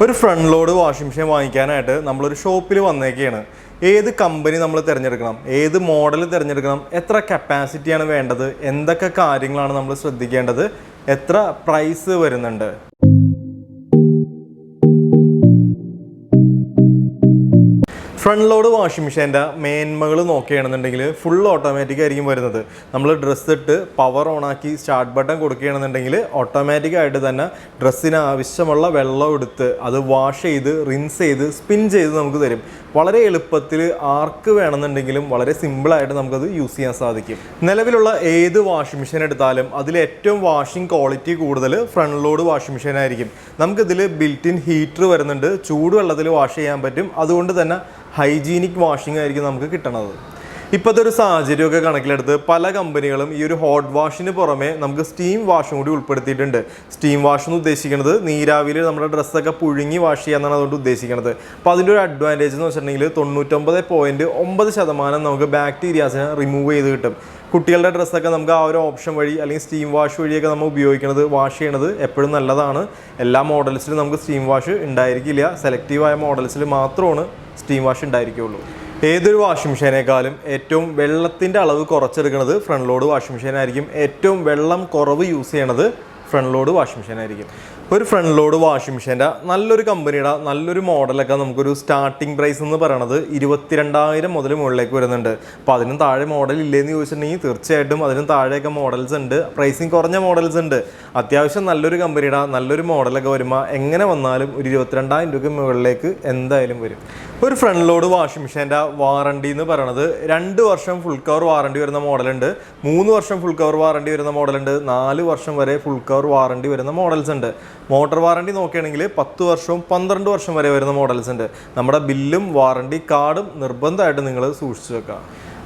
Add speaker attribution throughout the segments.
Speaker 1: ഒരു front load washing machine വാങ്ങിക്കാനായിട്ട് നമ്മളൊരു ഷോപ്പിൽ വന്നേക്കാണ്. ഏത് കമ്പനി നമ്മൾ തിരഞ്ഞെടുക്കണം, ഏത് മോഡൽ തിരഞ്ഞെടുക്കണം, എത്ര കപ്പാസിറ്റിയാണ് വേണ്ടത്, എന്തൊക്കെ കാര്യങ്ങളാണ് നമ്മൾ ശ്രദ്ധിക്കേണ്ടത്, എത്ര പ്രൈസ് വരുന്നുണ്ട്. ഫ്രണ്ട് ലോഡ് വാഷിംഗ് മെഷീൻ്റെ മേന്മകൾ നോക്കുകയാണെന്നുണ്ടെങ്കിൽ ഫുൾ ഓട്ടോമാറ്റിക് ആയിരിക്കും വരുന്നത്. നമ്മൾ ഡ്രസ്സ് ഇട്ട് പവർ ഓണാക്കി സ്റ്റാർട്ട് ബട്ടൺ കൊടുക്കുകയാണെന്നുണ്ടെങ്കിൽ ഓട്ടോമാറ്റിക്കായിട്ട് തന്നെ ഡ്രസ്സിന് ആവശ്യമുള്ള വെള്ളം എടുത്ത് അത് വാഷ് ചെയ്ത് റിൻസ് ചെയ്ത് സ്പിൻ ചെയ്ത് നമുക്ക് തരും. വളരെ എളുപ്പത്തിൽ ആർക്ക് വേണമെന്നുണ്ടെങ്കിലും വളരെ സിമ്പിളായിട്ട് നമുക്കത് യൂസ് ചെയ്യാൻ സാധിക്കും. നിലവിലുള്ള ഏത് വാഷിംഗ് മെഷീൻ എടുത്താലും അതിൽ ഏറ്റവും വാഷിംഗ് ക്വാളിറ്റി കൂടുതൽ ഫ്രണ്ട് ലോഡ് വാഷിംഗ് മെഷീൻ ആയിരിക്കും. നമുക്കിതിൽ ബിൽറ്റ് ഇൻ ഹീറ്റർ വരുന്നുണ്ട്, ചൂടുവെള്ളത്തിൽ വാഷ് ചെയ്യാൻ പറ്റും. അതുകൊണ്ട് തന്നെ ഹൈജീനിക് വാഷിംഗ് ആയിരിക്കും നമുക്ക് കിട്ടണത്. ഇപ്പോഴത്തെ ഒരു സാഹചര്യമൊക്കെ കണക്കിലെടുത്ത് പല കമ്പനികളും ഈ ഒരു ഹോട്ട് വാഷിന് പുറമെ നമുക്ക് സ്റ്റീം വാഷും കൂടി ഉൾപ്പെടുത്തിയിട്ടുണ്ട്. സ്റ്റീം വാഷ് എന്ന് ഉദ്ദേശിക്കുന്നത് നീരാവിയിൽ നമ്മുടെ ഡ്രസ്സൊക്കെ പുഴുങ്ങി വാഷ് ചെയ്യാന്നാണ് അതുകൊണ്ട് ഉദ്ദേശിക്കുന്നത്. അപ്പോൾ അതിൻ്റെ ഒരു അഡ്വാൻറ്റേജ് എന്ന് വെച്ചിട്ടുണ്ടെങ്കിൽ 99.9% നമുക്ക് ബാക്ടീരിയാസിനെ റിമൂവ് ചെയ്ത് കിട്ടും. കുട്ടികളുടെ ഡ്രസ്സൊക്കെ നമുക്ക് ആ ഒരു ഓപ്ഷൻ വഴി അല്ലെങ്കിൽ സ്റ്റീം വാഷ് വഴിയൊക്കെ നമ്മൾ ഉപയോഗിക്കുന്നത് വാഷ് ചെയ്യണത് എപ്പോഴും നല്ലതാണ്. എല്ലാ മോഡൽസിലും നമുക്ക് സ്റ്റീം വാഷ് ഉണ്ടായിരിക്കില്ല, സെലക്റ്റീവായ മോഡൽസിൽ മാത്രമാണ് സ്റ്റീം വാഷ് ഉണ്ടായിരിക്കുകയുള്ളൂ. ഏതൊരു വാഷിംഗ് മെഷീനേക്കാളും ഏറ്റവും വെള്ളത്തിൻ്റെ അളവ് കുറച്ചെടുക്കുന്നത് ഫ്രണ്ട് ലോഡ് വാഷിംഗ് മെഷീനായിരിക്കും. ഏറ്റവും വെള്ളം കുറവ് യൂസ് ചെയ്യണത് ഫ്രണ്ട് ലോഡ് വാഷിംഗ് മെഷീനായിരിക്കും. ഒരു ഫ്രണ്ട് ലോഡ് വാഷിംഗ് മെഷീൻ്റെ നല്ലൊരു കമ്പനിയുടെ നല്ലൊരു മോഡലൊക്കെ നമുക്കൊരു സ്റ്റാർട്ടിംഗ് പ്രൈസ് എന്ന് പറയണത് 22,000 മുതൽ മുകളിലേക്ക് വരുന്നുണ്ട്. അപ്പോൾ അതിനും താഴെ മോഡൽ ഇല്ലേന്ന് ചോദിച്ചിട്ടുണ്ടെങ്കിൽ തീർച്ചയായിട്ടും അതിനും താഴെയൊക്കെ മോഡൽസ് ഉണ്ട്, പ്രൈസിങ് കുറഞ്ഞ മോഡൽസ് ഉണ്ട്. അത്യാവശ്യം നല്ലൊരു കമ്പനിയുടെ നല്ലൊരു മോഡലൊക്കെ വരുമ്പോൾ എങ്ങനെ വന്നാലും ഒരു 22,000 രൂപ മുകളിലേക്ക് എന്തായാലും വരും. ഒരു ഫ്രണ്ട് ലോഡ് വാഷിംഗ് മെഷീൻ്റെ വാറണ്ടി എന്ന് പറയുന്നത് 2 വർഷം ഫുൾ കവർ വാറണ്ടി വരുന്ന മോഡലുണ്ട്, 3 വർഷം ഫുൾ കവർ വാറണ്ടി വരുന്ന മോഡലുണ്ട്, 4 വർഷം വരെ ഫുൾ കവർ വാറണ്ടി വരുന്ന മോഡൽസ് ഉണ്ട്. മോട്ടോർ വാറണ്ടി നോക്കുകയാണെങ്കിൽ 10 വർഷവും 12 വർഷം വരെ വരുന്ന മോഡൽസ് ഉണ്ട്. നമ്മുടെ ബില്ലും വാറണ്ടി കാർഡും നിർബന്ധമായിട്ട് നിങ്ങൾ സൂക്ഷിച്ചു വെക്കുക.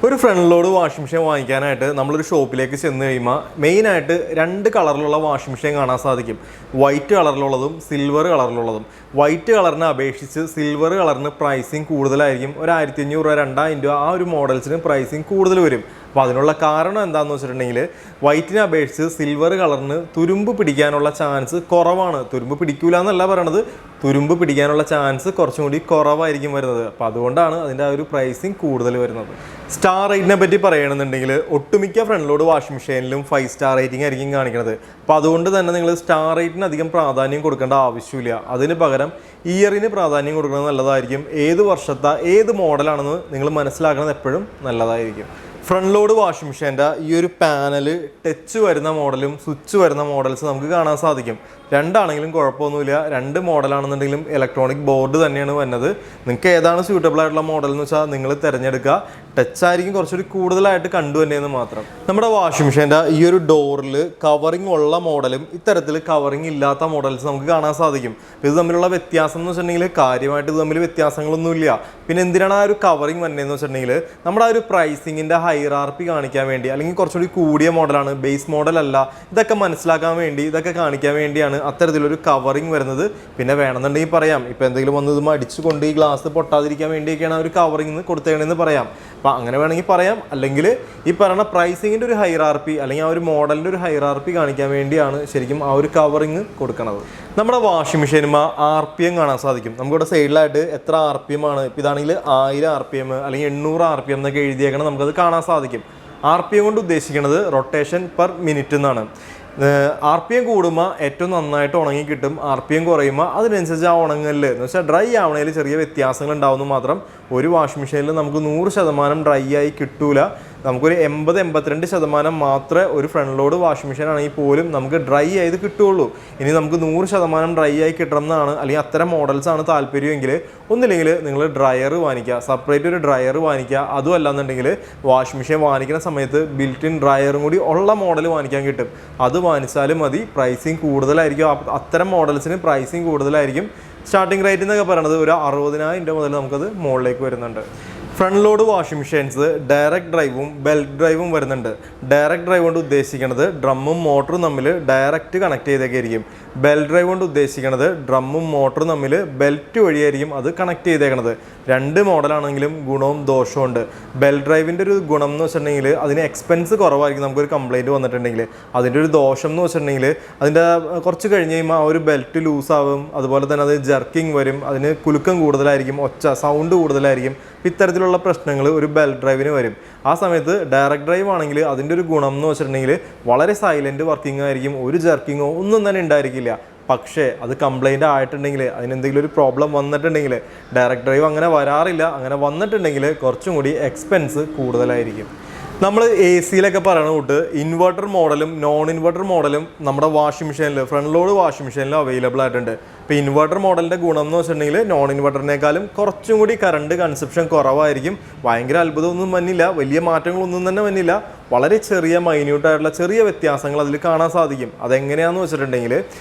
Speaker 1: ഒരു ഫ്രണ്ട് ലോഡ് വാഷിംഗ് മെഷീൻ വാങ്ങിക്കാനായിട്ട് നമ്മളൊരു ഷോപ്പിലേക്ക് ചെന്ന് കഴിയുമ്പോൾ മെയിനായിട്ട് 2 കളറിലുള്ള വാഷിംഗ് മെഷീൻ കാണാൻ സാധിക്കും. വൈറ്റ് കളറിലുള്ളതും സിൽവർ കളറിലുള്ളതും. വൈറ്റ് കളറിനെ അപേക്ഷിച്ച് സിൽവർ കളറിന് പ്രൈസിങ് കൂടുതലായിരിക്കും. ഒരു 1,500 രൂപ 2,000 രൂപ ആ ഒരു മോഡൽസിന് പ്രൈസിങ് കൂടുതൽ വരും. അപ്പോൾ അതിനുള്ള കാരണം എന്താണെന്ന് വെച്ചിട്ടുണ്ടെങ്കിൽ വൈറ്റിനെ അപേക്ഷിച്ച് സിൽവർ കളറിന് തുരുമ്പ് പിടിക്കാനുള്ള ചാൻസ് കുറവാണ്. തുരുമ്പ് പിടിക്കൂല എന്നല്ല പറയണത്, തുരുമ്പ് പിടിക്കാനുള്ള ചാൻസ് കുറച്ചും കൂടി കുറവായിരിക്കും വരുന്നത്. അപ്പോൾ അതുകൊണ്ടാണ് അതിൻ്റെ ആ ഒരു പ്രൈസിങ് കൂടുതൽ വരുന്നത്. സ്റ്റാർ റേറ്റിനെ പറ്റി പറയുകയാണെന്നുണ്ടെങ്കിൽ ഒട്ടുമിക്ക ഫ്രണ്ട് ലോഡ് വാഷിംഗ് മെഷീനിലും 5 സ്റ്റാർ റേറ്റിംഗ് ആയിരിക്കും കാണിക്കുന്നത്. അപ്പോൾ അതുകൊണ്ട് തന്നെ നിങ്ങൾ സ്റ്റാർ റേറ്റിന് അധികം പ്രാധാന്യം കൊടുക്കേണ്ട ആവശ്യമില്ല. അതിന് പകരം ഇയറിന് പ്രാധാന്യം കൊടുക്കുന്നത് നല്ലതായിരിക്കും. ഏത് വർഷത്തെ ഏത് മോഡലാണെന്ന് നിങ്ങൾ മനസ്സിലാക്കുന്നത് എപ്പോഴും നല്ലതായിരിക്കും. ഫ്രണ്ട് ലോഡ് വാഷിംഗ് മെഷീൻ്റെ ഈ ഒരു പാനൽ ടച്ച് വരുന്ന മോഡലും സ്വിച്ച് വരുന്ന മോഡൽസ് നമുക്ക് കാണാൻ സാധിക്കും. രണ്ടാണെങ്കിലും കുഴപ്പമൊന്നുമില്ല. 2 മോഡലാണെന്നുണ്ടെങ്കിലും ഇലക്ട്രോണിക് ബോർഡ് തന്നെയാണ് വരുന്നത്. നിങ്ങൾക്ക് ഏതാണ് സ്യൂട്ടബിൾ ആയിട്ടുള്ള മോഡൽ എന്ന് വെച്ചാൽ നിങ്ങൾ തിരഞ്ഞെടുക്കുക. ടച്ച് ആയിരിക്കും കുറച്ചുകൂടി കൂടുതലായിട്ട് കണ്ടുവന്നതെന്ന് മാത്രം. നമ്മുടെ വാഷിംഗ് മെഷീൻ്റെ ഈ ഒരു ഡോറിൽ കവറിങ് ഉള്ള മോഡലും ഇത്തരത്തിൽ കവറിങ് ഇല്ലാത്ത മോഡൽസ് നമുക്ക് കാണാൻ സാധിക്കും. ഇത് തമ്മിലുള്ള വ്യത്യാസം എന്ന് വെച്ചിട്ടുണ്ടെങ്കിൽ കാര്യമായിട്ട് ഇത് തമ്മിൽ വ്യത്യാസങ്ങളൊന്നുമില്ല. പിന്നെ എന്തിനാണ് ആ ഒരു കവറിങ് വന്നതെന്ന് വെച്ചിട്ടുണ്ടെങ്കിൽ നമ്മുടെ ആ ഒരു പ്രൈസിങ്ങിൻ്റെ ഹൈറാർപ്പി കാണിക്കാൻ വേണ്ടി, അല്ലെങ്കിൽ കുറച്ചുകൂടി കൂടിയ മോഡലാണ്, ബേസ് മോഡൽ അല്ല, ഇതൊക്കെ മനസ്സിലാക്കാൻ വേണ്ടി, ഇതൊക്കെ കാണിക്കാൻ വേണ്ടിയാണ് അത്തരത്തിലൊരു കവറിങ് വരുന്നത്. പിന്നെ വേണമെന്നുണ്ടെങ്കിൽ പറയാം, ഇപ്പോൾ എന്തെങ്കിലും വന്ന് ഇത് അടിച്ചു കൊണ്ട് ഈ ഗ്ലാസ് പൊട്ടാതിരിക്കാൻ വേണ്ടിയൊക്കെയാണ് ഒരു കവറിങ് കൊടുത്തേക്കണമെന്ന് പറയാം. അപ്പോൾ അങ്ങനെ വേണമെങ്കിൽ പറയാം. അല്ലെങ്കിൽ ഈ പറയുന്ന പ്രൈസിങ്ങിൻ്റെ ഒരു ഹൈറാർപ്പി അല്ലെങ്കിൽ ആ ഒരു മോഡലിൻ്റെ ഒരു ഹൈറാർപ്പി കാണിക്കാൻ വേണ്ടിയാണ് ശരിക്കും ആ ഒരു കവറിങ് കൊടുക്കുന്നത്. നമ്മുടെ വാഷിംഗ് മെഷീനുമ RPM കാണാൻ സാധിക്കും. നമുക്കിവിടെ സൈഡിലായിട്ട് എത്ര RPM ആണ്, ഇപ്പോൾ ഇതാണെങ്കിൽ 1000 RPM അല്ലെങ്കിൽ 800 RPM എന്നൊക്കെ എഴുതിയേക്കണം, നമുക്കത് കാണാൻ സാധിക്കും. RPM കൊണ്ട് ഉദ്ദേശിക്കുന്നത് റൊട്ടേഷൻ പെർ മിനിറ്റ് എന്നാണ്. RPM കൂടുമ്പോൾ ഏറ്റവും നന്നായിട്ട് ഉണങ്ങി കിട്ടും. RPM കുറയുമ്പോൾ അതിനനുസരിച്ച് ആ ഉണങ്ങല് എന്ന് വെച്ചാൽ ഡ്രൈ ആവണതിൽ ചെറിയ വ്യത്യാസങ്ങൾ ഉണ്ടാവുന്നു മാത്രം. ഒരു വാഷിംഗ് മെഷീനിൽ നമുക്ക് 100% ഡ്രൈ ആയി കിട്ടൂല. നമുക്കൊരു 80-82% മാത്രമേ ഒരു ഫ്രണ്ട് ലോഡ് വാഷിംഗ് മെഷീൻ ആണെങ്കിൽ പോലും നമുക്ക് ഡ്രൈ ആയത് കിട്ടുകയുള്ളൂ. ഇനി നമുക്ക് 100% ഡ്രൈ ആയി കിട്ടണം എന്നാണ്, അല്ലെങ്കിൽ അത്തരം മോഡൽസ് ആണ് താല്പര്യമെങ്കിൽ ഒന്നില്ലെങ്കിൽ നിങ്ങൾ ഡ്രയർ വാങ്ങിക്കുക, സെപ്പറേറ്റ് ഒരു ഡ്രയർ വാങ്ങിക്കുക. അതും അല്ലാന്നുണ്ടെങ്കിൽ വാഷിംഗ് മെഷീൻ വാങ്ങിക്കുന്ന സമയത്ത് ബിൽറ്റ് ഇൻ ഡ്രയറും കൂടി ഉള്ള മോഡൽ വാങ്ങിക്കാൻ കിട്ടും. അത് വാങ്ങിച്ചാലും മതി. പ്രൈസിങ് കൂടുതലായിരിക്കും. അത്തരം മോഡൽസിന് പ്രൈസിങ് കൂടുതലായിരിക്കും. സ്റ്റാർട്ടിംഗ് റേറ്റ് എന്നൊക്കെ പറയുന്നത് ഒരു 60,000 രൂപ മുതൽ നമുക്കത് മുകളിലേക്ക് വരുന്നുണ്ട്. Front load washing machines direct ഡ്രൈവും ബെൽറ്റ് ഡ്രൈവും വരുന്നുണ്ട്. ഡയറക്റ്റ് ഡ്രൈവ് കൊണ്ട് ഉദ്ദേശിക്കുന്നത് ഡ്രമ്മും മോട്ടറും തമ്മിൽ ഡയറക്റ്റ് കണക്ട് ചെയ്തേക്കായിരിക്കും. ബെൽറ്റ് ഡ്രൈവ് കൊണ്ട് ഉദ്ദേശിക്കുന്നത് ഡ്രമ്മും മോട്ടറും തമ്മിൽ ബെൽറ്റ് വഴിയായിരിക്കും അത് കണക്ട് ചെയ്തേക്കണത്. രണ്ട് മോഡലാണെങ്കിലും ഗുണവും ദോഷവും ഉണ്ട്. ബെൽറ്റ് ഡ്രൈവിൻ്റെ ഒരു ഗുണം എന്ന് വെച്ചിട്ടുണ്ടെങ്കിൽ അതിന് എക്സ്പെൻസ് കുറവായിരിക്കും. നമുക്കൊരു കംപ്ലയിൻറ്റ് വന്നിട്ടുണ്ടെങ്കിൽ അതിൻ്റെ ഒരു ദോഷം എന്ന് വെച്ചിട്ടുണ്ടെങ്കിൽ അതിൻ്റെ കുറച്ച് കഴിഞ്ഞ് കഴിയുമ്പോൾ ആ ഒരു ബെൽറ്റ് ലൂസാവും, അതുപോലെ തന്നെ അത് ജർക്കിങ് വരും, അതിന് കുലുക്കം കൂടുതലായിരിക്കും, സൗണ്ട് കൂടുതലായിരിക്കും. ഇത്തരത്തിലുള്ള പ്രശ്നങ്ങൾ ഒരു ബെൽറ്റ് ഡ്രൈവിന് വരും. ആ സമയത്ത് ഡയറക്റ്റ് ഡ്രൈവ് ആണെങ്കിൽ അതിൻ്റെ ഒരു ഗുണം എന്ന് വെച്ചിട്ടുണ്ടെങ്കിൽ വളരെ സൈലൻറ്റ് വർക്കിംഗ് ആയിരിക്കും, ഒരു ജർക്കിങ്ങോ ഒന്നും തന്നെ ഉണ്ടായിരിക്കില്ല. പക്ഷേ അത് കംപ്ലൈൻ്റ് ആയിട്ടുണ്ടെങ്കിൽ, അതിനെന്തെങ്കിലും ഒരു പ്രോബ്ലം വന്നിട്ടുണ്ടെങ്കിൽ, ഡയറക്റ്റ് ഡ്രൈവ് അങ്ങനെ വരാറില്ല, അങ്ങനെ വന്നിട്ടുണ്ടെങ്കിൽ കുറച്ചും കൂടി എക്സ്പെൻസ് കൂടുതലായിരിക്കും. നമ്മൾ എ സിയിലൊക്കെ പറയണ കൂട്ട് ഇൻവെർട്ടർ മോഡലും നോൺ ഇൻവെർട്ടർ മോഡലും നമ്മുടെ വാഷിംഗ് മെഷീനിൽ, ഫ്രണ്ട് ലോഡ് വാഷിംഗ് മെഷീനിൽ അവൈലബിൾ ആയിട്ടുണ്ട്. ഇപ്പോൾ ഇൻവെർട്ടർ മോഡലിൻ്റെ ഗുണം എന്ന് വെച്ചിട്ടുണ്ടെങ്കിൽ നോൺ ഇൻവെർട്ടറിനേക്കാളും കുറച്ചും കൂടി കറണ്ട് കൺസപ്ഷൻ കുറവായിരിക്കും. ഭയങ്കര അത്ഭുതമൊന്നും വന്നില്ല, വലിയ മാറ്റങ്ങളൊന്നും തന്നെ വന്നില്ല. വളരെ ചെറിയ മൈന്യൂട്ടായിട്ടുള്ള ചെറിയ വ്യത്യാസങ്ങൾ അതിൽ കാണാൻ സാധിക്കും. അതെങ്ങനെയാണെന്ന് വെച്ചിട്ടുണ്ടെങ്കിൽ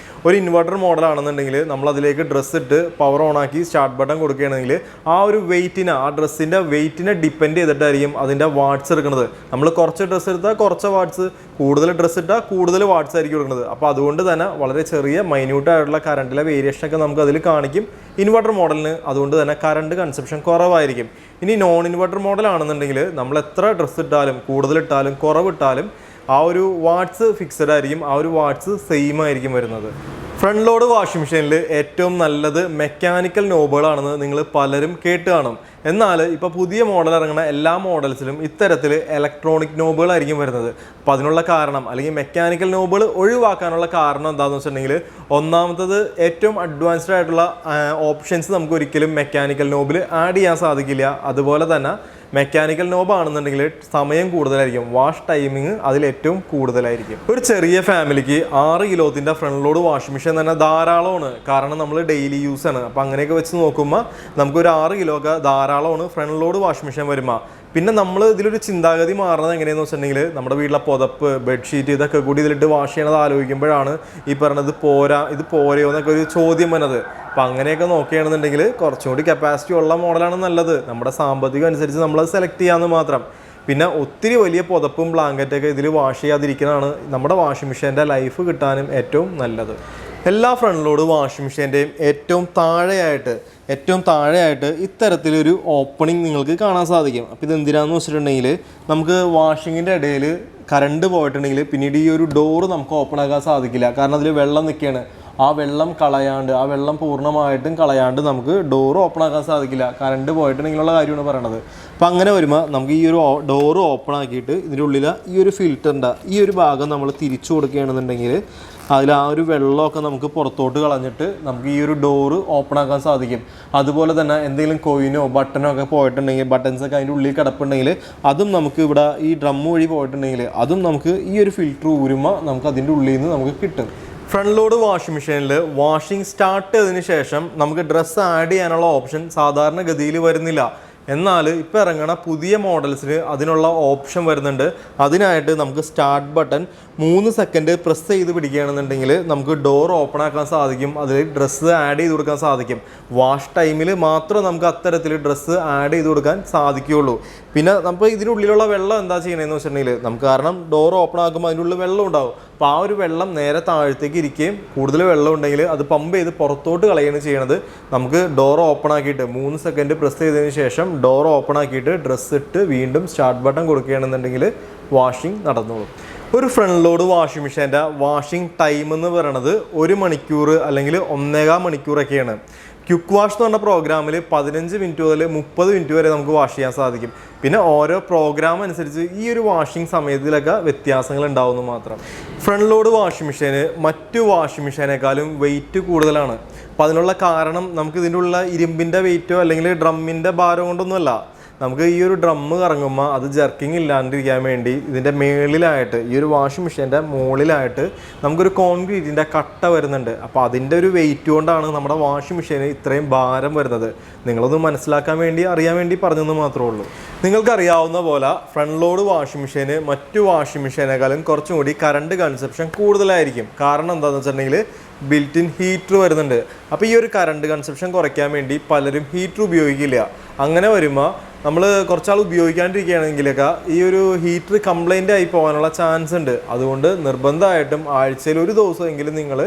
Speaker 1: ഒരു ഇൻവെർട്ടർ മോഡലാണെന്നുണ്ടെങ്കിൽ നമ്മളതിലേക്ക് ഡ്രസ്സ് ഇട്ട് പവർ ഓണാക്കി സ്റ്റാർട്ട് ബട്ടൺ കൊടുക്കുകയാണെങ്കിൽ ആ ഒരു വെയിറ്റിനെ, ആ ഡ്രസ്സിൻ്റെ വെയിറ്റിനെ ഡിപ്പെൻഡ് ചെയ്തിട്ടായിരിക്കും അതിൻ്റെ വാട്ട്സ് എടുക്കുന്നത്. നമ്മൾ കുറച്ച് ഡ്രസ്സ് എടുത്താൽ കുറച്ച് വാട്ട്സ്, കൂടുതൽ ഡ്രസ്സ് ഇട്ടാൽ കൂടുതൽ വാട്ട്സ് ആയിരിക്കും എടുക്കുന്നത്. അപ്പോൾ അതുകൊണ്ട് തന്നെ വളരെ ചെറിയ മൈന്യൂട്ടായിട്ടുള്ള കറണ്ടിലെ വേരിയേഷനൊക്കെ നമുക്ക് അതിൽ കാണിക്കും ഇൻവെർട്ടർ മോഡലിന്. അതുകൊണ്ട് തന്നെ കറണ്ട് കൺസപ്ഷൻ കുറവായിരിക്കും. ഇനി നോൺ ഇൻവെർട്ടർ മോഡലാണെന്നുണ്ടെങ്കിൽ നമ്മൾ എത്ര ഡ്രസ്സ് ഇട്ടാലും, കൂടുതലിട്ടാലും കുറവിട്ടാലും ആ ഒരു വാട്ട്സ് ഫിക്സഡ് ആയിരിക്കും, ആ ഒരു വാട്ട്സ് സെയിം ആയിരിക്കും വരുന്നത്. ഫ്രണ്ട് ലോഡ് വാഷിംഗ് മെഷീനിൽ ഏറ്റവും നല്ലത് മെക്കാനിക്കൽ നോബുകളാണെന്ന് നിങ്ങൾ പലരും കേട്ട് കാണും. എന്നാൽ ഇപ്പോൾ പുതിയ മോഡൽ ഇറങ്ങുന്ന എല്ലാ മോഡൽസിലും ഇത്തരത്തിൽ ഇലക്ട്രോണിക് നോബുകളായിരിക്കും വരുന്നത്. അപ്പോൾ അതിനുള്ള കാരണം, അല്ലെങ്കിൽ മെക്കാനിക്കൽ നോബുകൾ ഒഴിവാക്കാനുള്ള കാരണം എന്താണെന്ന് വെച്ചിട്ടുണ്ടെങ്കിൽ, ഒന്നാമത്തത് ഏറ്റവും അഡ്വാൻസ്ഡ് ആയിട്ടുള്ള ഓപ്ഷൻസ് നമുക്ക് ഒരിക്കലും മെക്കാനിക്കൽ നോബിൽ ആഡ് ചെയ്യാൻ സാധിക്കില്ല. അതുപോലെ തന്നെ മെക്കാനിക്കൽ നോബ് ആണെന്നുണ്ടെങ്കിൽ സമയം കൂടുതലായിരിക്കും, വാഷ് ടൈമിങ് അതിലേറ്റവും കൂടുതലായിരിക്കും. ഒരു ചെറിയ ഫാമിലിക്ക് 6 കിലോത്തിൻ്റെ ഫ്രണ്ട് ലോഡ് വാഷിംഗ് മെഷീൻ തന്നെ ധാരാളമാണ്. കാരണം നമ്മൾ ഡെയിലി യൂസ് ആണ്. അപ്പോൾ അങ്ങനെയൊക്കെ വെച്ച് നോക്കുമ്പോൾ നമുക്കൊരു 6 കിലോ ഒക്കെ ധാരാളമാണ് ഫ്രണ്ട് ലോഡ് വാഷിംഗ് മെഷീൻ വരുമ്പോൾ. പിന്നെ നമ്മൾ ഇതിലൊരു ചിന്താഗതി മാറുന്നത് എങ്ങനെയാണെന്ന് വെച്ചിട്ടുണ്ടെങ്കിൽ, നമ്മുടെ വീട്ടിലെ പുതപ്പ്, ബെഡ്ഷീറ്റ് ഇതൊക്കെ കൂടി ഇതിലിട്ട് വാഷ് ചെയ്യണത് ആലോചിക്കുമ്പോഴാണ് ഈ പറഞ്ഞത് ഇത് പോരയോ എന്നൊക്കെ ഒരു ചോദ്യം വന്നത്. അപ്പോൾ അങ്ങനെയൊക്കെ നോക്കുകയാണെന്നുണ്ടെങ്കിൽ കുറച്ചും കൂടി കപ്പാസിറ്റി ഉള്ള മോഡലാണ് നല്ലത്. നമ്മുടെ സാമ്പത്തികം അനുസരിച്ച് നമ്മളത് സെലക്ട് ചെയ്യാമെന്ന് മാത്രം. പിന്നെ ഒത്തിരി വലിയ പുതപ്പും ബ്ലാങ്കറ്റൊക്കെ ഇതിൽ വാഷ് ചെയ്യാതിരിക്കുന്നതാണ് നമ്മുടെ വാഷിംഗ് മെഷീൻ്റെ ലൈഫ് കിട്ടാനും ഏറ്റവും നല്ലത്. എല്ലാ ഫ്രണ്ട് ലോഡ് വാഷിംഗ് മെഷീൻ്റെയും ഏറ്റവും താഴെയായിട്ട് ഇത്തരത്തിലൊരു ഓപ്പണിംഗ് നിങ്ങൾക്ക് കാണാൻ സാധിക്കും. അപ്പോൾ ഇത് എന്തിനാണെന്ന് വെച്ചിട്ടുണ്ടെങ്കിൽ, നമുക്ക് വാഷിങ്ങിൻ്റെ ഇടയിൽ കറണ്ട് പോയിട്ടുണ്ടെങ്കിൽ പിന്നീട് ഈ ഒരു ഡോറ് നമുക്ക് ഓപ്പൺ ആക്കാൻ സാധിക്കില്ല. കാരണം അതിൽ വെള്ളം നിൽക്കുകയാണ്. ആ വെള്ളം പൂർണ്ണമായിട്ടും കളയാണ്ട് നമുക്ക് ഡോറ് ഓപ്പൺ ആക്കാൻ സാധിക്കില്ല, കറണ്ട് പോയിട്ടുണ്ടെങ്കിലുള്ള കാര്യമാണ് പറയണത്. അപ്പോൾ അങ്ങനെ വരുമ്പോൾ നമുക്ക് ഈ ഒരു ഡോറ് ഓപ്പൺ ആക്കിയിട്ട് ഇതിൻ്റെ ഉള്ളിൽ ഈ ഒരു ഫിൽറ്ററിൻ്റെ ഈ ഒരു ഭാഗം നമ്മൾ തിരിച്ചു കൊടുക്കുകയാണെന്നുണ്ടെങ്കിൽ അതിൽ ആ ഒരു വെള്ളമൊക്കെ നമുക്ക് പുറത്തോട്ട് കളഞ്ഞിട്ട് നമുക്ക് ഈ ഒരു ഡോറ് ഓപ്പൺ ആക്കാൻ സാധിക്കും. അതുപോലെ തന്നെ എന്തെങ്കിലും കോയിനോ ബട്ടനോ ഒക്കെ പോയിട്ടുണ്ടെങ്കിൽ, ബട്ടൺസൊക്കെ അതിൻ്റെ ഉള്ളിൽ കിടപ്പുണ്ടെങ്കിൽ അതും നമുക്ക് ഇവിടെ ഈ ഡ്രം വഴി പോയിട്ടുണ്ടെങ്കിൽ അതും നമുക്ക് ഈ ഒരു ഫിൽറ്റർ ഊരുമ്പോൾ നമുക്ക് അതിൻ്റെ ഉള്ളിൽ നിന്ന് നമുക്ക് കിട്ടും. ഫ്രണ്ട് ലോഡ് വാഷിംഗ് മെഷീനിൽ വാഷിംഗ് സ്റ്റാർട്ട് ചെയ്തതിന് ശേഷം നമുക്ക് ഡ്രസ്സ് ആഡ് ചെയ്യാനുള്ള ഓപ്ഷൻ സാധാരണഗതിയിൽ വരുന്നില്ല. എന്നാൽ ഇപ്പോൾ ഇറങ്ങണ പുതിയ മോഡൽസിൽ അതിനുള്ള ഓപ്ഷൻ വരുന്നുണ്ട്. അതിനായിട്ട് നമുക്ക് സ്റ്റാർട്ട് ബട്ടൺ 3 സെക്കൻഡ് പ്രസ് ചെയ്ത് പിടിക്കുകയാണെന്നുണ്ടെങ്കിൽ നമുക്ക് ഡോർ ഓപ്പൺ ആക്കാൻ സാധിക്കും, അതിൽ ഡ്രസ്സ് ആഡ് ചെയ്ത് കൊടുക്കാൻ സാധിക്കും. വാഷ് ടൈമിൽ മാത്രം നമുക്ക് അത്തരത്തിൽ ഡ്രസ്സ് ആഡ് ചെയ്ത് കൊടുക്കാൻ സാധിക്കുകയുള്ളൂ. പിന്നെ നമുക്ക് ഇതിനുള്ളിലുള്ള വെള്ളം എന്താ ചെയ്യണമെന്ന് വെച്ചിട്ടുണ്ടെങ്കിൽ, നമുക്ക് കാരണം ഡോർ ഓപ്പൺ ആക്കുമ്പോൾ അതിനുള്ളിൽ വെള്ളം ഉണ്ടാവും. അപ്പോൾ ആ ഒരു വെള്ളം നേരെ താഴത്തേക്ക് ഇരിക്കുകയും കൂടുതൽ വെള്ളം ഉണ്ടെങ്കിൽ അത് പമ്പ് ചെയ്ത് പുറത്തോട്ട് കളയുകയാണ് ചെയ്യണത്. നമുക്ക് ഡോർ ഓപ്പൺ ആക്കിയിട്ട് 3 സെക്കൻഡ് പ്രസ് ചെയ്തതിന് ശേഷം ഡോർ ഓപ്പൺ ആക്കിയിട്ട് ഡ്രസ്സ് ഇട്ട് വീണ്ടും സ്റ്റാർട്ട് ബട്ടൺ കൊടുക്കുകയാണെന്നുണ്ടെങ്കിൽ വാഷിംഗ് നടന്നോളും. ഒരു ഫ്രണ്ട് ലോഡ് വാഷിംഗ് മെഷീൻ്റെ വാഷിംഗ് ടൈം എന്ന് പറയുന്നത് 1 മണിക്കൂർ അല്ലെങ്കിൽ 1.25 മണിക്കൂറൊക്കെയാണ്. ക്വിക്ക് വാഷ് എന്ന് പറഞ്ഞ പ്രോഗ്രാമിൽ 15 മിനിറ്റ് മുതൽ 30 മിനിറ്റ് വരെ നമുക്ക് വാഷ് ചെയ്യാൻ സാധിക്കും. പിന്നെ ഓരോ പ്രോഗ്രാം അനുസരിച്ച് ഈ ഒരു വാഷിംഗ് സമയത്തിലൊക്കെ വ്യത്യാസങ്ങൾ ഉണ്ടാവുമെന്ന് മാത്രം. ഫ്രണ്ട് ലോഡ് വാഷിംഗ് മെഷീന് മറ്റു വാഷിംഗ് മെഷീനേക്കാളും വെയിറ്റ് കൂടുതലാണ്. അപ്പോൾ അതിനുള്ള കാരണം നമുക്ക് ഇതിൻ്റെ ഉള്ള ഇരുമ്പിൻ്റെ വെയിറ്റോ അല്ലെങ്കിൽ ഡ്രമ്മിൻ്റെ ഭാരം കൊണ്ടൊന്നുമല്ല. നമുക്ക് ഈ ഒരു ഡ്രമ്മ് കറങ്ങുമ്പോൾ അത് ജർക്കിങ് ഇല്ലാണ്ടിരിക്കാൻ വേണ്ടി ഇതിൻ്റെ മേളിലായിട്ട്, ഈ ഒരു വാഷിംഗ് മെഷീൻ്റെ മുകളിലായിട്ട് നമുക്കൊരു കോൺക്രീറ്റിൻ്റെ കട്ട വരുന്നുണ്ട്. അപ്പോൾ അതിൻ്റെ ഒരു വെയിറ്റ് കൊണ്ടാണ് നമ്മുടെ വാഷിംഗ് മെഷീന് ഇത്രയും ഭാരം വരുന്നത്. നിങ്ങളൊന്ന് മനസ്സിലാക്കാൻ വേണ്ടി, അറിയാൻ വേണ്ടി പറഞ്ഞെന്ന് മാത്രമേ ഉള്ളൂ. നിങ്ങൾക്കറിയാവുന്ന പോലെ ഫ്രണ്ട് ലോഡ് വാഷിംഗ് മെഷീന് മറ്റു വാഷിംഗ് മെഷീനേക്കാളും കുറച്ചും കൂടി കറണ്ട് കൺസപ്ഷൻ കൂടുതലായിരിക്കും. കാരണം എന്താണെന്ന് വെച്ചിട്ടുണ്ടെങ്കിൽ ബിൽറ്റ് ഇൻ ഹീറ്റർ വരുന്നുണ്ട്. അപ്പോൾ ഈ ഒരു കറണ്ട് കൺസപ്ഷൻ കുറയ്ക്കാൻ വേണ്ടി പലരും ഹീറ്റർ ഉപയോഗിക്കില്ല. അങ്ങനെ വരുമ്പോൾ നമ്മൾ കുറച്ചാൾ ഉപയോഗിക്കാണ്ടിരിക്കുകയാണെങ്കിലൊക്കെ ഈ ഒരു ഹീറ്റർ കംപ്ലൈൻ്റ് ആയി പോകാനുള്ള ചാൻസ് ഉണ്ട്. അതുകൊണ്ട് നിർബന്ധമായിട്ടും ആഴ്ചയിൽ 1 ദിവസമെങ്കിലും നിങ്ങൾ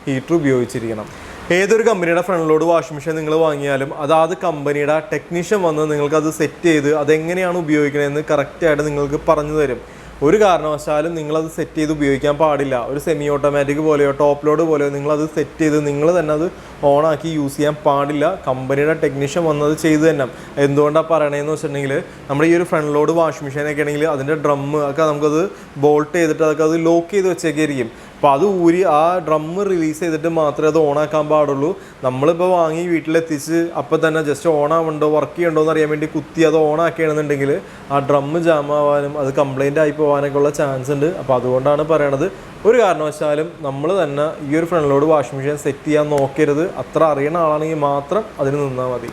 Speaker 1: ഹീറ്റർ ഉപയോഗിച്ചിരിക്കണം. ഏതൊരു കമ്പനിയുടെ ഫ്രണ്ട് ലോഡ് വാഷിംഗ് മെഷീൻ നിങ്ങൾ വാങ്ങിയാലും അതാത് കമ്പനിയുടെ ടെക്നീഷ്യൻ വന്ന് നിങ്ങൾക്കത് സെറ്റ് ചെയ്ത് അതെങ്ങനെയാണ് ഉപയോഗിക്കണമെന്ന് കറക്റ്റായിട്ട് നിങ്ങൾക്ക് പറഞ്ഞു തരും. ഒരു കാരണവശാലും നിങ്ങളത് സെറ്റ് ചെയ്ത് ഉപയോഗിക്കാൻ പാടില്ല. ഒരു സെമി ഓട്ടോമാറ്റിക് പോലെയോ ടോപ്പ് ലോഡ് പോലെയോ നിങ്ങളത് സെറ്റ് ചെയ്ത് നിങ്ങൾ തന്നെ അത് ഓണാക്കി യൂസ് ചെയ്യാൻ പാടില്ല. കമ്പനിയുടെ ടെക്നീഷ്യൻ വന്നത് ചെയ്ത് തന്നെ. എന്തുകൊണ്ടാണ് പറയണതെന്ന് വെച്ചിട്ടുണ്ടെങ്കിൽ നമ്മുടെ ഈ ഒരു ഫ്രണ്ട് ലോഡ് വാഷിംഗ് മെഷീനൊക്കെ ആണെങ്കിൽ അതിൻ്റെ ഡ്രമ്മ് ഒക്കെ നമുക്കത് ബോൾട്ട് ചെയ്തിട്ട് അതൊക്കെ അത് ലോക്ക് ചെയ്ത് വെച്ചേക്കായിരിക്കും. അപ്പോൾ അത് ഊരി ആ ഡ്രമ്മ് റിലീസ് ചെയ്തിട്ട് മാത്രമേ അത് ഓണാക്കാൻ പാടുള്ളൂ. നമ്മളിപ്പോൾ വാങ്ങി വീട്ടിലെത്തിച്ച് അപ്പോൾ തന്നെ ജസ്റ്റ് ഓണാവുണ്ടോ വർക്ക് ചെയ്യണ്ടോ എന്ന് അറിയാൻ വേണ്ടി കുത്തി അത് ഓണാക്കുകയാണെന്നുണ്ടെങ്കിൽ ആ ഡ്രമ്മ് ജാം ആവാനും അത് കംപ്ലൈൻ്റ് ആയി പോകാനൊക്കെ ഉള്ള ചാൻസ് ഉണ്ട്. അപ്പോൾ അതുകൊണ്ടാണ് പറയണത്, ഒരു കാരണവശാലും നമ്മൾ തന്നെ ഈ ഒരു front load washing machine set ചെയ്യാൻ നോക്കരുത്. അത്ര അറിയുന്ന ആളാണെങ്കിൽ മാത്രം അതിന് നിന്നാൽ മതി.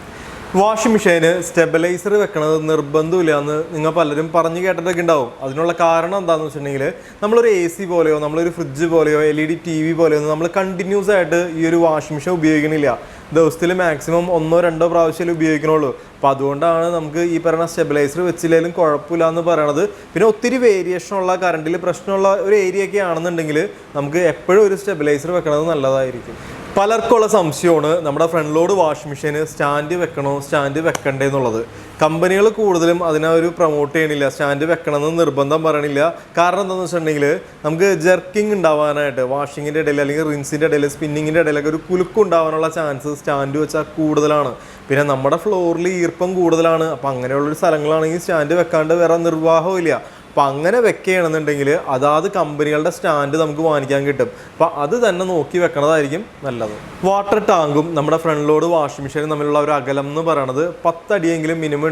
Speaker 1: വാഷിംഗ് മെഷീന് സ്റ്റെബിലൈസർ വെക്കണത് നിർബന്ധമില്ല എന്ന് നിങ്ങൾ പലരും പറഞ്ഞു കേട്ടിട്ടൊക്കെ ഉണ്ടാവും. അതിനുള്ള കാരണം എന്താണെന്ന് വെച്ചിട്ടുണ്ടെങ്കിൽ നമ്മളൊരു AC പോലെയോ നമ്മളൊരു ഫ്രിഡ്ജ് പോലെയോ LED TV പോലെയോ നമ്മൾ കണ്ടിന്യൂസ് ആയിട്ട് ഈ ഒരു വാഷിംഗ് മെഷീൻ ഉപയോഗിക്കണില്ല. ദിവസത്തിൽ മാക്സിമം 1-2 പ്രാവശ്യമേ ഉപയോഗിക്കണുള്ളൂ. അപ്പോൾ അതുകൊണ്ടാണ് നമുക്ക് ഈ പറയുന്ന സ്റ്റെബിലൈസർ വെച്ചില്ലെങ്കിലും കുഴപ്പമില്ല എന്ന് പറയണത്. പിന്നെ ഒത്തിരി വേരിയേഷനുള്ള കറണ്ടിൽ പ്രശ്നമുള്ള ഒരു ഏരിയ ഒക്കെ ആണെന്നുണ്ടെങ്കിൽ നമുക്ക് എപ്പോഴും ഒരു സ്റ്റെബിലൈസർ വെക്കണത് നല്ലതായിരിക്കും. പലർക്കുള്ള സംശയമാണ് നമ്മുടെ ഫ്രണ്ട് ലോഡ് വാഷിംഗ് മെഷീന് സ്റ്റാൻഡ് വെക്കണോ സ്റ്റാൻഡ് വെക്കണ്ടേ എന്നുള്ളത്. കമ്പനികൾ കൂടുതലും അതിനെ ഒരു പ്രൊമോട്ട് ചെയ്യണില്ല, സ്റ്റാൻഡ് വെക്കണമെന്ന് നിർബന്ധം പറയണില്ല. കാരണം എന്താണെന്ന് വെച്ചിട്ടുണ്ടെങ്കിൽ നമുക്ക് ജെർക്കിങ് ഉണ്ടാവാനായിട്ട് വാഷിങ്ങിൻ്റെ ഇടയിൽ അല്ലെങ്കിൽ റിൻസിൻ്റെ ഇടയിൽ സ്പിന്നിങ്ങിൻ്റെ ഇടയിലൊക്കെ ഒരു കുലുക്കം ഉണ്ടാവാനുള്ള ചാൻസ് സ്റ്റാൻഡ് വെച്ചാൽ കൂടുതലാണ്. പിന്നെ നമ്മുടെ ഫ്ലോറിൽ ഈർപ്പം കൂടുതലാണ്. അപ്പോൾ അങ്ങനെയുള്ളൊരു സ്ഥലങ്ങളാണെങ്കിൽ സ്റ്റാൻഡ് വെക്കാണ്ട് വേറെ നിർവാഹമില്ല. അപ്പോൾ അങ്ങനെ വെക്കുകയാണെന്നുണ്ടെങ്കിൽ അതാത് കമ്പനികളുടെ സ്റ്റാൻഡ് നമുക്ക് വാങ്ങിക്കാൻ കിട്ടും. അപ്പോൾ അത് തന്നെ നോക്കി വെക്കണതായിരിക്കും നല്ലത്. വാട്ടർ ടാങ്കും നമ്മുടെ ഫ്രണ്ട് ലോഡ് വാഷിംഗ് മെഷീനും തമ്മിലുള്ള ഒരു അകലം എന്ന് പറയുന്നത് 10 അടിയെങ്കിലും മിനിമം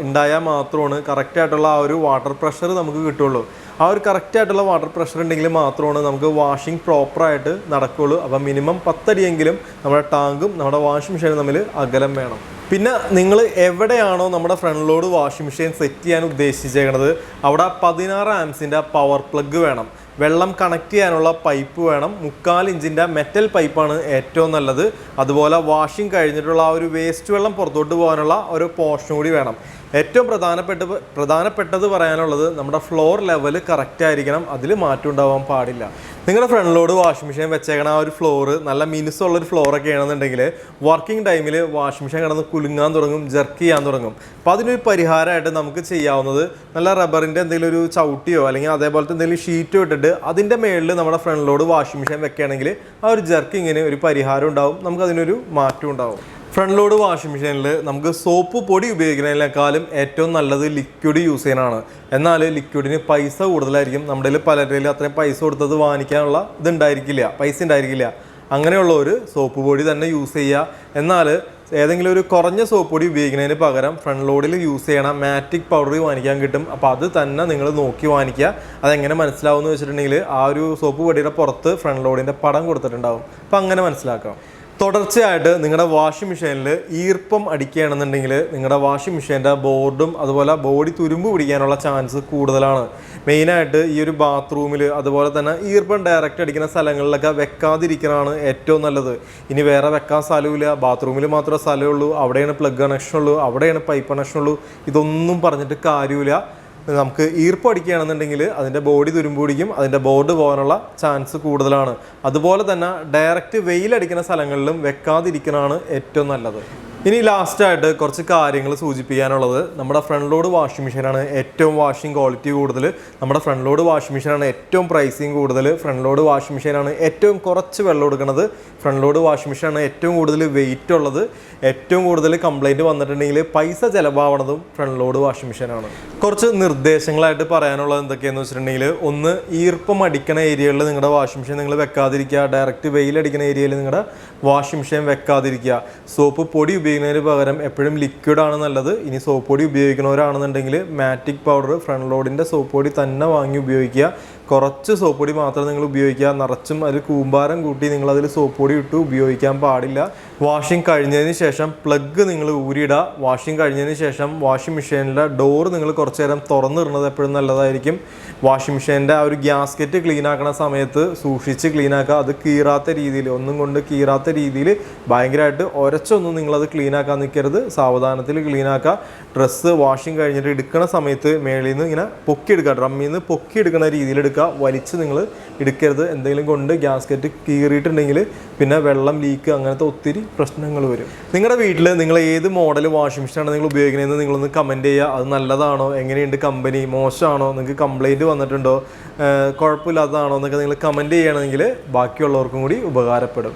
Speaker 1: ഉണ്ടായാൽ മാത്രമാണ് കറക്റ്റായിട്ടുള്ള ആ ഒരു വാട്ടർ പ്രഷർ നമുക്ക് കിട്ടുള്ളൂ. ആ ഒരു കറക്റ്റായിട്ടുള്ള വാട്ടർ പ്രഷർ ഉണ്ടെങ്കിൽ മാത്രമാണ് നമുക്ക് വാഷിംഗ് പ്രോപ്പറായിട്ട് നടക്കുകയുള്ളൂ. അപ്പോൾ മിനിമം 10 അടിയെങ്കിലും നമ്മുടെ ടാങ്കും നമ്മുടെ വാഷിംഗ് മെഷീനും തമ്മിൽ അകലം വേണം. പിന്നെ നിങ്ങൾ എവിടെയാണോ നമ്മുടെ front load washing machine set ചെയ്യാൻ ഉദ്ദേശിച്ചേക്കണത് അവിടെ 16 ആംസിൻ്റെ പവർ പ്ലഗ് വേണം. വെള്ളം കണക്ട് ചെയ്യാനുള്ള പൈപ്പ് വേണം. 3/4 ഇഞ്ചിൻ്റെ മെറ്റൽ പൈപ്പാണ് ഏറ്റവും നല്ലത്. അതുപോലെ വാഷിംഗ് കഴിഞ്ഞിട്ടുള്ള ആ ഒരു വേസ്റ്റ് വെള്ളം പുറത്തോട്ട് പോകാനുള്ള ഒരു പോർഷൻ കൂടി വേണം. ഏറ്റവും പ്രധാനപ്പെട്ടത് പറയാനുള്ളത് നമ്മുടെ ഫ്ലോർ ലെവൽ കറക്റ്റ് ആയിരിക്കണം. അതിൽ മാറ്റം ഉണ്ടാവാൻ പാടില്ല. നിങ്ങളുടെ ഫ്രണ്ട് ലോഡ് വാഷിംഗ് മെഷീൻ വെച്ചേക്കണ ആ ഒരു ഫ്ലോറ് നല്ല മിനുസുള്ളൊരു ഫ്ലോറൊക്കെ ആണെന്നുണ്ടെങ്കിൽ വർക്കിംഗ് ടൈമിൽ വാഷിംഗ് മെഷീൻ കിടന്ന് കുലുങ്ങാൻ തുടങ്ങും, ജർക്ക് ചെയ്യാൻ തുടങ്ങും. അപ്പോൾ അതിനൊരു പരിഹാരമായിട്ട് നമുക്ക് ചെയ്യാവുന്നത് നല്ല റബ്ബറിൻ്റെ എന്തെങ്കിലും ഒരു ചവിട്ടിയോ അല്ലെങ്കിൽ അതേപോലത്തെ എന്തെങ്കിലും ഷീറ്റോ ഇട്ടിട്ട് അതിൻ്റെ മേളിൽ നമ്മുടെ ഫ്രണ്ട് ലോഡ് വാഷിംഗ് മെഷീൻ വെക്കുകയാണെങ്കിൽ ആ ഒരു ജർക്കിങ്ങിന് ഒരു പരിഹാരം ഉണ്ടാവും, നമുക്കതിനൊരു മാറ്റം ഉണ്ടാവും. ഫ്രണ്ട് ലോഡ് വാഷിംഗ് മെഷീനിൽ നമുക്ക് സോപ്പ് പൊടി ഉപയോഗിക്കുന്നതിനേക്കാളും ഏറ്റവും നല്ലത് ലിക്വിഡ് യൂസ് ചെയ്യാനാണ്. എന്നാൽ ലിക്വിഡിന് പൈസ കൂടുതലായിരിക്കും. നമ്മുടെ പലരുടെയും അത്രയും പൈസ കൊടുത്തത് വാങ്ങിക്കാനുള്ള പൈസ ഉണ്ടായിരിക്കില്ല. അങ്ങനെയുള്ള ഒരു സോപ്പ് പൊടി തന്നെ യൂസ് ചെയ്യുക. എന്നാൽ ഏതെങ്കിലും ഒരു കുറഞ്ഞ സോപ്പ് പൊടി ഉപയോഗിക്കുന്നതിന് പകരം ഫ്രണ്ട് ലോഡിൽ യൂസ് ചെയ്യണം മാറ്റിക് പൗഡർ വാങ്ങിക്കാൻ കിട്ടും. അപ്പോൾ അത് തന്നെ നിങ്ങൾ നോക്കി വാങ്ങിക്കുക. അതെങ്ങനെ മനസ്സിലാവുമെന്ന് വെച്ചിട്ടുണ്ടെങ്കിൽ ആ ഒരു സോപ്പ് പൊടിയുടെ പുറത്ത് ഫ്രണ്ട് ലോഡിൻ്റെ പടം കൊടുത്തിട്ടുണ്ടാവും. അപ്പോൾ അങ്ങനെ മനസ്സിലാക്കാം. തുടർച്ചയായിട്ട് നിങ്ങളുടെ വാഷിംഗ് മെഷീനിൽ ഈർപ്പം അടിക്കുകയാണെന്നുണ്ടെങ്കിൽ നിങ്ങളുടെ വാഷിംഗ് മെഷീൻ്റെ ബോർഡും അതുപോലെ ബോഡി തുരുമ്പ് പിടിക്കാനുള്ള ചാൻസ് കൂടുതലാണ്. മെയിനായിട്ട് ഈ ഒരു ബാത്റൂമിൽ അതുപോലെ തന്നെ ഈർപ്പം ഡയറക്റ്റ് അടിക്കുന്ന സ്ഥലങ്ങളിലൊക്കെ വെക്കാതിരിക്കുന്നതാണ് ഏറ്റവും നല്ലത്. ഇനി വേറെ വെക്കാൻ സ്ഥലമില്ല, ബാത്റൂമിൽ മാത്രമേ സ്ഥലമുള്ളൂ, അവിടെയാണ് പ്ലഗ് കണക്ഷനുള്ളൂ, അവിടെയാണ് പൈപ്പ് കണക്ഷനുള്ളൂ, ഇതൊന്നും പറഞ്ഞിട്ട് കാര്യമില്ല. നമുക്ക് ഈർപ്പം അടിക്കുകയാണെന്നുണ്ടെങ്കിൽ അതിൻ്റെ ബോഡി തുരുമ്പ് പിടിക്കും, അതിൻ്റെ ബോർഡ് പോകാനുള്ള ചാൻസ് കൂടുതലാണ്. അതുപോലെ തന്നെ ഡയറക്റ്റ് വെയിലടിക്കുന്ന സ്ഥലങ്ങളിലും വെക്കാതിരിക്കുന്നതാണ് ഏറ്റവും നല്ലത്. ഇനി ലാസ്റ്റായിട്ട് കുറച്ച് കാര്യങ്ങൾ സൂചിപ്പിക്കാനുള്ളത്, നമ്മുടെ ഫ്രണ്ട് ലോഡ് വാഷിംഗ് മെഷീനാണ് ഏറ്റവും വാഷിംഗ് ക്വാളിറ്റി കൂടുതൽ, നമ്മുടെ ഫ്രണ്ട് ലോഡ് വാഷിംഗ് മെഷീനാണ് ഏറ്റവും പ്രൈസിങ് കൂടുതൽ, ഫ്രണ്ട് ലോഡ് വാഷിംഗ് മെഷീനാണ് ഏറ്റവും കുറച്ച് വെള്ളം എടുക്കുന്നത്, ഫ്രണ്ട് ലോഡ് വാഷിംഗ് മെഷീനാണ് ഏറ്റവും കൂടുതൽ വെയിറ്റ് ഉള്ളത്, ഏറ്റവും കൂടുതൽ കംപ്ലൈൻറ്റ് വന്നിട്ടുണ്ടെങ്കിൽ പൈസ ചിലവാവണതും ഫ്രണ്ട് ലോഡ് വാഷിംഗ് മെഷീനാണ്. കുറച്ച് നിർദ്ദേശങ്ങളായിട്ട് പറയാനുള്ളത് എന്തൊക്കെയാണെന്ന് വെച്ചിട്ടുണ്ടെങ്കിൽ, ഒന്ന്, ഈർപ്പം അടിക്കുന്ന ഏരിയകളിൽ നിങ്ങളുടെ വാഷിംഗ് മെഷീൻ നിങ്ങൾ വെക്കാതിരിക്കുക. ഡയറക്റ്റ് വെയിലടിക്കുന്ന ഏരിയയിൽ നിങ്ങളുടെ വാഷിംഗ് മെഷീൻ വെക്കാതിരിക്കുക. സോപ്പ് പൊടി ഉപയോഗിക്കുന്നതിന് പകരം എപ്പോഴും ലിക്വിഡാണ് നല്ലത്. ഇനി സോപ്പ് പൊടി ഉപയോഗിക്കുന്നവരാണെന്നുണ്ടെങ്കിൽ മാറ്റിക് പൗഡർ ഫ്രണ്ട് ലോഡിൻ്റെ സോപ്പ് പൊടി തന്നെ വാങ്ങി ഉപയോഗിക്കുക. കുറച്ച് സോപ്പ് പൊടി മാത്രം നിങ്ങൾ ഉപയോഗിക്കുക. നിറച്ചും അതിൽ കൂമ്പാരം കൂട്ടി നിങ്ങളതിൽ സോപ്പ് പൊടി ഇട്ട് ഉപയോഗിക്കാൻ പാടില്ല. വാഷിംഗ് കഴിഞ്ഞതിന് ശേഷം പ്ലഗ് നിങ്ങൾ ഊരിയിടുക. വാഷിംഗ് കഴിഞ്ഞതിന് ശേഷം വാഷിംഗ് മെഷീനിലെ ഡോറ് നിങ്ങൾ കുറച്ച് നേരം തുറന്നിടുന്നത് എപ്പോഴും നല്ലതായിരിക്കും. വാഷിംഗ് മെഷീൻ്റെ ആ ഒരു ഗ്യാസ്കറ്റ് ക്ലീൻ ആക്കുന്ന സമയത്ത് സൂക്ഷിച്ച് ക്ലീൻ ആക്കുക. അത് കീറാത്ത രീതിയിൽ, ഒന്നും കൊണ്ട് കീറാത്ത രീതിയിൽ ഭയങ്കരമായിട്ട് ഉരച്ചൊന്നും നിങ്ങളത് ക്ലീൻ ആക്കാൻ നിൽക്കരുത്. സാവധാനത്തിൽ ക്ലീൻ ആക്കുക. ഡ്രസ്സ് വാഷിംഗ് കഴിഞ്ഞിട്ട് എടുക്കുന്ന സമയത്ത് മേളിൽ നിന്ന് ഇങ്ങനെ പൊക്കിയെടുക്കുക, ഡ്രമ്മിൽ നിന്ന് പൊക്കിയെടുക്കുന്ന രീതിയിൽ എടുക്കുക. എടുക്കുക, വലിച്ച് നിങ്ങൾ എടുക്കരുത്. എന്തെങ്കിലും കൊണ്ട് ഗ്യാസ്കറ്റ് കീറിയിട്ടുണ്ടെങ്കിൽ പിന്നെ വെള്ളം ലീക്ക് അങ്ങനത്തെ ഒത്തിരി പ്രശ്നങ്ങൾ വരും. നിങ്ങളുടെ വീട്ടിൽ നിങ്ങൾ ഏത് മോഡൽ വാഷിംഗ് മെഷീനാണ് നിങ്ങൾ ഉപയോഗിക്കുന്നതെന്ന് നിങ്ങളൊന്ന് കമൻറ്റ് ചെയ്യുക. അത് നല്ലതാണോ, എങ്ങനെയുണ്ട് കമ്പനി, മോശമാണോ, നിങ്ങൾക്ക് കംപ്ലൈൻറ്റ് വന്നിട്ടുണ്ടോ, കുഴപ്പമില്ലാത്തതാണോ എന്നൊക്കെ നിങ്ങൾ കമൻറ്റ് ചെയ്യുകയാണെങ്കിൽ ബാക്കിയുള്ളവർക്കും കൂടി ഉപകാരപ്പെടും.